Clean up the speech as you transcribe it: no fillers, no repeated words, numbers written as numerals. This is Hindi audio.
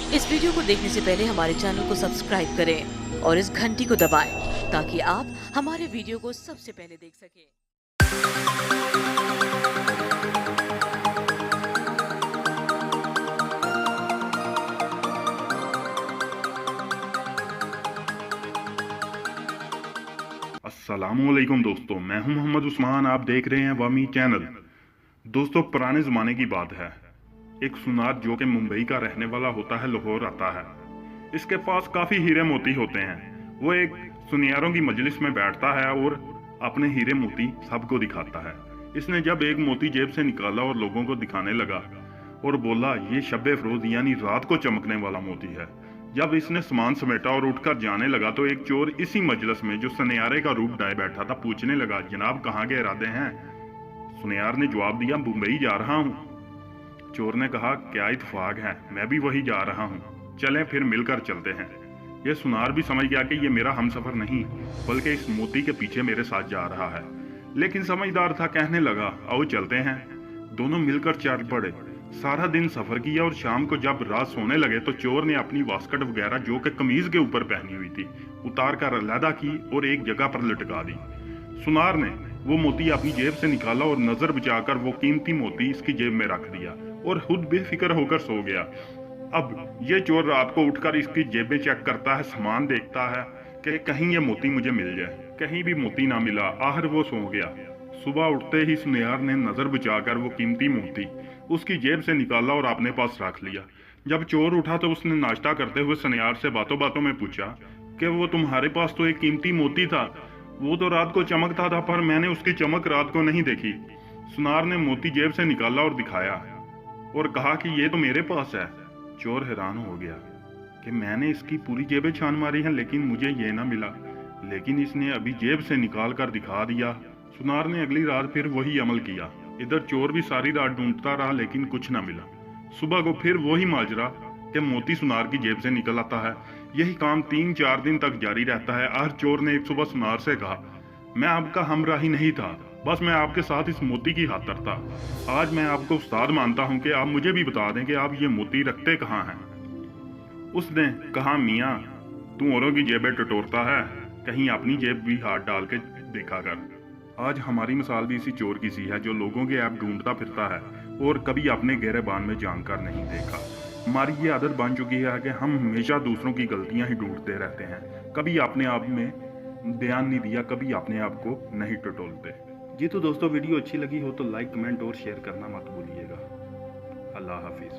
इस वीडियो को देखने से पहले हमारे चैनल को सब्सक्राइब करें और इस घंटी को दबाएं ताकि आप हमारे वीडियो को सबसे पहले देख सकें। अस्सलामुअलैकुम दोस्तों, मैं हूं मोहम्मद उस्मान। आप देख रहे हैं वामी चैनल। दोस्तों, पुराने ज़माने की बात है। एक सुनार जो कि मुंबई का रहने वाला होता है, लाहौर आता है। इसके पास काफ़ी हीरे मोती होते हैं। वो एक सुनियारों की मजलिस में बैठता है और अपने हीरे मोती सबको दिखाता है। इसने जब एक मोती जेब से निकाला और लोगों को दिखाने लगा और बोला, ये शब फरोज यानी रात को चमकने वाला मोती है। जब इसने सामान समेटा और उठकर जाने लगा तो एक चोर इसी मजलिस में जो सुनियारे का रूप डाले बैठा था पूछने लगा, जनाब कहाँ के इरादे हैं? सुनियार ने जवाब दिया, मुंबई जा रहा हूँ। चोर ने कहा, क्या इत्तेफाक है, मैं भी वही जा रहा हूँ, चलें फिर मिलकर चलते हैं। यह सुनार भी समझ गया कि ये मेरा हमसफर नहीं बल्कि इस मोती के पीछे मेरे साथ जा रहा है, लेकिन समझदार था, कहने लगा, आओ चलते हैं। दोनों मिलकर चल पड़े। सारा दिन सफर किया और शाम को जब रात सोने लगे तो चोर ने अपनी वास्कट वगैरह जो कि कमीज के ऊपर पहनी हुई थी उतार कर अलहदा की और एक जगह पर लटका दी। सुनार ने वो मोती अपनी जेब से निकाला और नजर बचाकर वो कीमती मोती इसकी जेब में रख दिया और खुद बेफिक्र होकर सो गया। अब ये चोर रात को उठकर इसकी जेबें चेक करता है, सामान देखता है कि कहीं ये मोती मुझे मिल जाए। कहीं भी मोती ना मिला। आखिर वो सो गया। सुबह उठते ही सुनियार ने नजर बचाकर वो कीमती मोती उसकी जेब से निकाला और अपने पास रख लिया। जब चोर उठा तो उसने नाश्ता करते हुए सुनियार से बातों बातों में पूछा कि वो तुम्हारे पास तो एक कीमती मोती था, वो तो रात को चमकता था पर मैंने उसकी चमक रात को नहीं देखी। सुनार ने मोती जेब से निकाला और दिखाया और कहा कि ये तो मेरे पास है। चोर हैरान हो गया कि मैंने इसकी पूरी जेबें छान मारी हैं लेकिन मुझे ये ना मिला, लेकिन इसने अभी जेब से निकाल कर दिखा दिया। सुनार ने अगली रात फिर वही अमल किया। इधर चोर भी सारी रात ढूंढता रहा लेकिन कुछ ना मिला। सुबह को फिर वही माजरा कि मोती सुनार की जेब से निकल आता है। यही काम 3-4 दिन तक जारी रहता है। आज चोर ने एक सुबह सुनार से कहा, मैं आपका हमराही नहीं था, बस मैं आपके साथ इस मोती की खातिर था। आज मैं आपको उस्ताद मानता हूँ कि आप मुझे भी बता दें कि आप ये मोती रखते कहाँ हैं। उसने कहा, मियाँ तू औरों की जेबें टटोरता है, कहीं अपनी जेब भी हाथ डाल के देखा कर। आज हमारी मिसाल भी इसी चोर की सी है जो लोगों के ऐप ढूंढता फिरता है और कभी अपने गिरबान में जानकर नहीं देखा। हमारी ये आदत बन चुकी है कि हम हमेशा दूसरों की गलतियां ही ढूंढते रहते हैं, कभी अपने आप में ध्यान नहीं दिया, कभी अपने आप को नहीं टटोलते। जी तो दोस्तों, वीडियो अच्छी लगी हो तो लाइक, कमेंट और शेयर करना मत भूलिएगा। अल्लाह हाफिज।